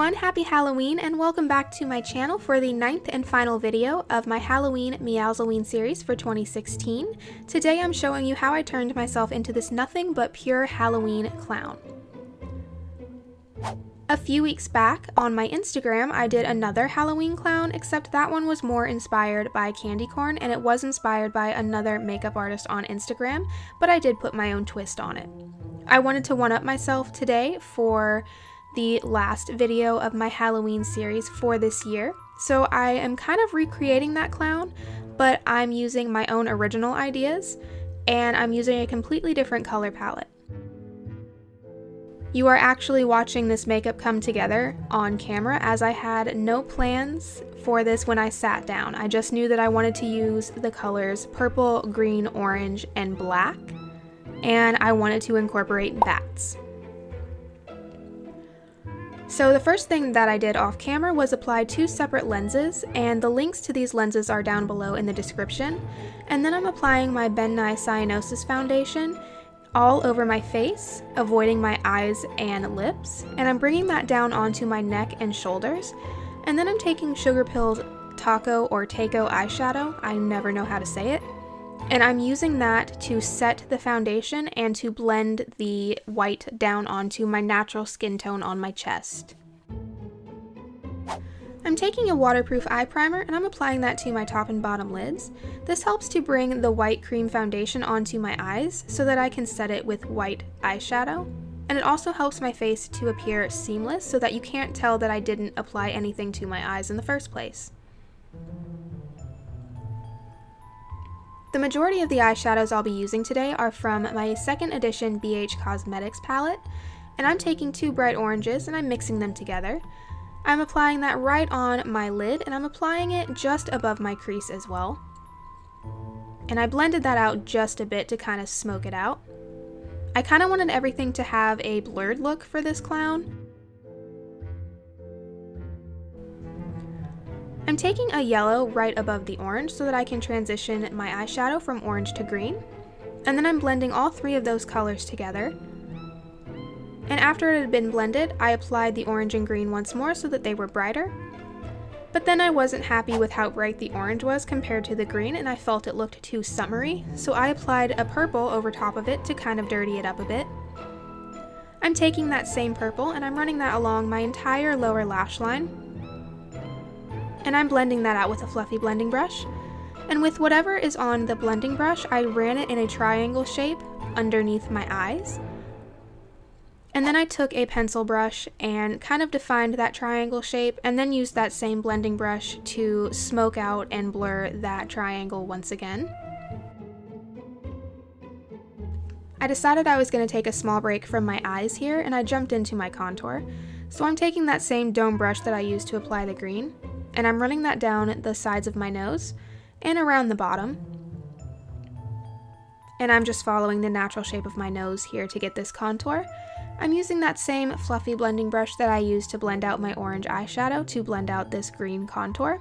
everyone, happy Halloween and welcome back to my channel for the 9th and final video of my Halloween Meowlzeween series for 2016. Today I'm showing you how I turned myself into this nothing but pure Halloween clown. A few weeks back on my Instagram I did another Halloween clown, except that one was more inspired by candy corn and it was inspired by another makeup artist on Instagram, but I did put my own twist on it. I wanted to one-up myself today for the last video of my Halloween series for this year. So I am kind of recreating that clown, but I'm using my own original ideas and I'm using a completely different color palette. You are actually watching this makeup come together on camera, as I had no plans for this when I sat down. I just knew that I wanted to use the colors purple, green, orange, and black, and I wanted to incorporate bats. So the first thing that I did off camera was apply 2 separate lenses, and the links to these lenses are down below in the description. And then I'm applying my Ben Nye Cyanosis foundation all over my face, avoiding my eyes and lips, and I'm bringing that down onto my neck and shoulders. And then I'm taking Sugarpill's Tako or Tako eyeshadow, I never know how to say it, and I'm using that to set the foundation and to blend the white down onto my natural skin tone on my chest. I'm taking a waterproof eye primer and I'm applying that to my top and bottom lids. This helps to bring the white cream foundation onto my eyes so that I can set it with white eyeshadow. And it also helps my face to appear seamless so that you can't tell that I didn't apply anything to my eyes in the first place. The majority of the eyeshadows I'll be using today are from my 2nd edition BH Cosmetics palette, and I'm taking 2 bright oranges and I'm mixing them together. I'm applying that right on my lid and I'm applying it just above my crease as well. And I blended that out just a bit to kind of smoke it out. I kind of wanted everything to have a blurred look for this clown. I'm taking a yellow right above the orange so that I can transition my eyeshadow from orange to green. And then I'm blending all 3 of those colors together. And after it had been blended, I applied the orange and green once more so that they were brighter. But then I wasn't happy with how bright the orange was compared to the green, and I felt it looked too summery, so I applied a purple over top of it to kind of dirty it up a bit. I'm taking that same purple and I'm running that along my entire lower lash line. And I'm blending that out with a fluffy blending brush. And with whatever is on the blending brush, I ran it in a triangle shape underneath my eyes. And then I took a pencil brush and kind of defined that triangle shape, and then used that same blending brush to smoke out and blur that triangle once again. I decided I was going to take a small break from my eyes here, and I jumped into my contour. So I'm taking that same dome brush that I used to apply the green, and I'm running that down the sides of my nose and around the bottom. And I'm just following the natural shape of my nose here to get this contour. I'm using that same fluffy blending brush that I used to blend out my orange eyeshadow to blend out this green contour.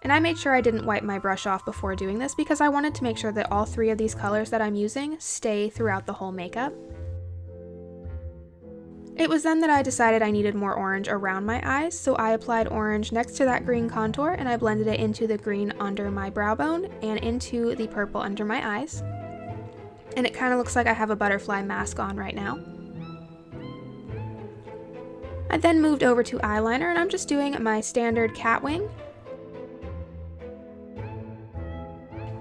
And I made sure I didn't wipe my brush off before doing this because I wanted to make sure that all 3 of these colors that I'm using stay throughout the whole makeup. It was then that I decided I needed more orange around my eyes, so I applied orange next to that green contour and I blended it into the green under my brow bone and into the purple under my eyes. And it kind of looks like I have a butterfly mask on right now. I then moved over to eyeliner and I'm just doing my standard cat wing.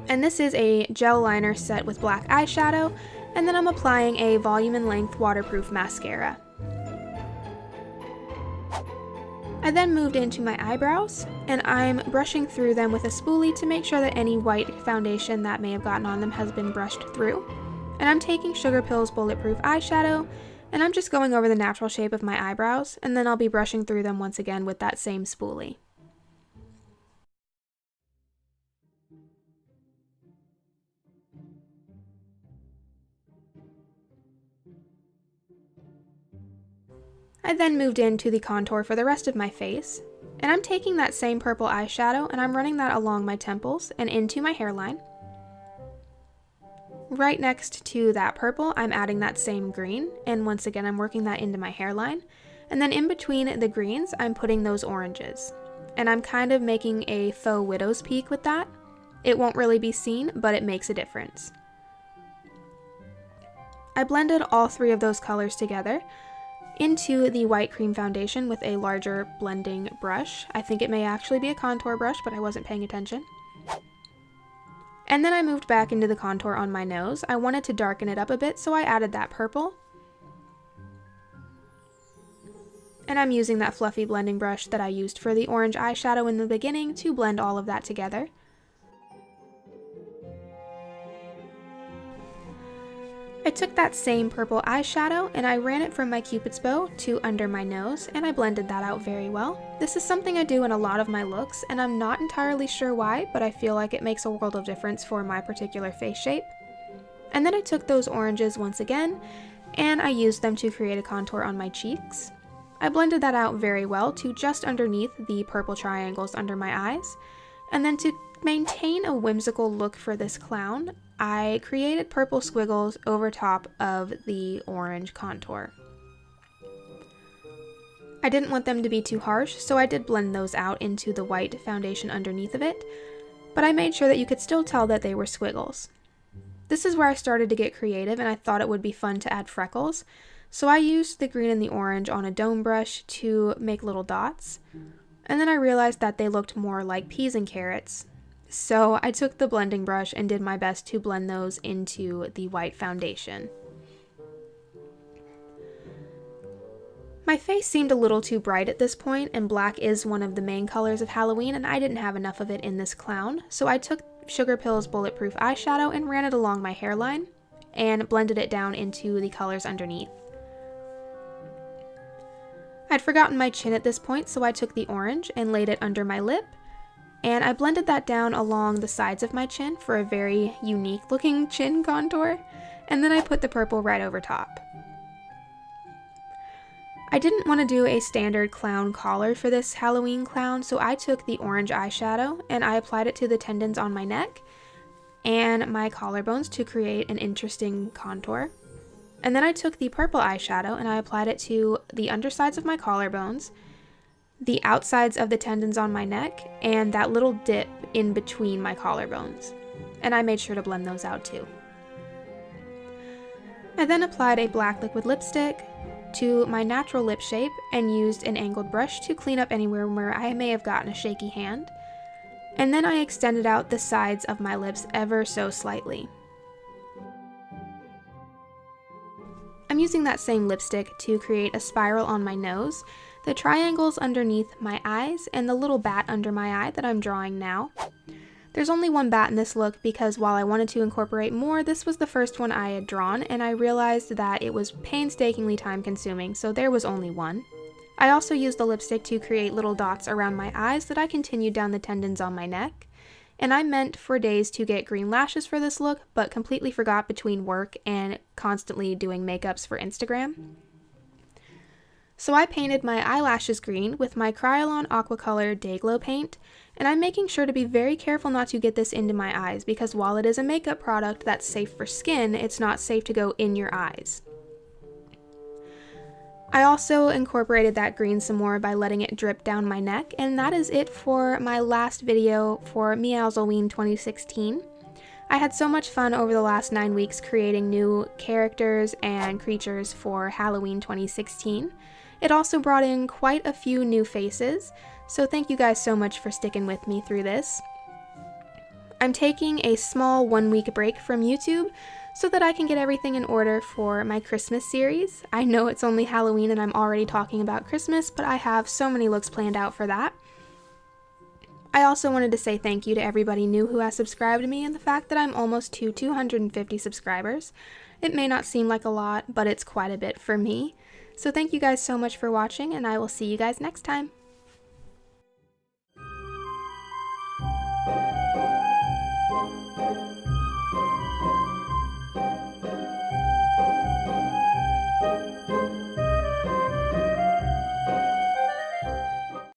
And this is a gel liner set with black eyeshadow, and then I'm applying a volume and length waterproof mascara. I then moved into my eyebrows, and I'm brushing through them with a spoolie to make sure that any white foundation that may have gotten on them has been brushed through. And I'm taking Sugarpill's Bulletproof eyeshadow, and I'm just going over the natural shape of my eyebrows, and then I'll be brushing through them once again with that same spoolie. I then moved into the contour for the rest of my face, and I'm taking that same purple eyeshadow and I'm running that along my temples and into my hairline. Right next to that purple, I'm adding that same green, and once again I'm working that into my hairline. And then in between the greens, I'm putting those oranges. And I'm kind of making a faux widow's peak with that. It won't really be seen, but it makes a difference. I blended all three of those colors together into the white cream foundation with a larger blending brush. I think it may actually be a contour brush, but I wasn't paying attention. And then I moved back into the contour on my nose. I wanted to darken it up a bit, so I added that purple. And I'm using that fluffy blending brush that I used for the orange eyeshadow in the beginning to blend all of that together. I took that same purple eyeshadow and I ran it from my Cupid's bow to under my nose, and I blended that out very well. This is something I do in a lot of my looks, and I'm not entirely sure why, but I feel like it makes a world of difference for my particular face shape. And then I took those oranges once again, and I used them to create a contour on my cheeks. I blended that out very well to just underneath the purple triangles under my eyes, and then to maintain a whimsical look for this clown, I created purple squiggles over top of the orange contour. I didn't want them to be too harsh, so I did blend those out into the white foundation underneath of it, but I made sure that you could still tell that they were squiggles. This is where I started to get creative, and I thought it would be fun to add freckles, so I used the green and the orange on a dome brush to make little dots, and then I realized that they looked more like peas and carrots. So I took the blending brush and did my best to blend those into the white foundation. My face seemed a little too bright at this point, and black is one of the main colors of Halloween, and I didn't have enough of it in this clown, so I took Sugarpill's Bulletproof eyeshadow and ran it along my hairline and blended it down into the colors underneath. I'd forgotten my chin at this point, so I took the orange and laid it under my lip, and I blended that down along the sides of my chin for a very unique looking chin contour, and then I put the purple right over top. I didn't want to do a standard clown collar for this Halloween clown, so I took the orange eyeshadow and I applied it to the tendons on my neck and my collarbones to create an interesting contour. And then I took the purple eyeshadow and I applied it to the undersides of my collarbones, the outsides of the tendons on my neck, and that little dip in between my collarbones. And I made sure to blend those out too. I then applied a black liquid lipstick to my natural lip shape and used an angled brush to clean up anywhere where I may have gotten a shaky hand. And then I extended out the sides of my lips ever so slightly. I'm using that same lipstick to create a spiral on my nose, the triangles underneath my eyes, and the little bat under my eye that I'm drawing now. There's only one bat in this look because while I wanted to incorporate more, this was the first one I had drawn, and I realized that it was painstakingly time consuming, so there was only one. I also used the lipstick to create little dots around my eyes that I continued down the tendons on my neck. And I meant for days to get green lashes for this look, but completely forgot between work and constantly doing makeups for Instagram. So I painted my eyelashes green with my Kryolan Aquacolor Dayglow paint, and I'm making sure to be very careful not to get this into my eyes because while it is a makeup product that's safe for skin, it's not safe to go in your eyes. I also incorporated that green some more by letting it drip down my neck, and that is it for my last video for Meowlzeween 2016. I had so much fun over the last 9 weeks creating new characters and creatures for Halloween 2016. It also brought in quite a few new faces, so thank you guys so much for sticking with me through this. I'm taking a small 1-week break from YouTube so that I can get everything in order for my Christmas series. I know it's only Halloween and I'm already talking about Christmas, but I have so many looks planned out for that. I also wanted to say thank you to everybody new who has subscribed to me and the fact that I'm almost to 250 subscribers. It may not seem like a lot, but it's quite a bit for me. So thank you guys so much for watching, and I will see you guys next time.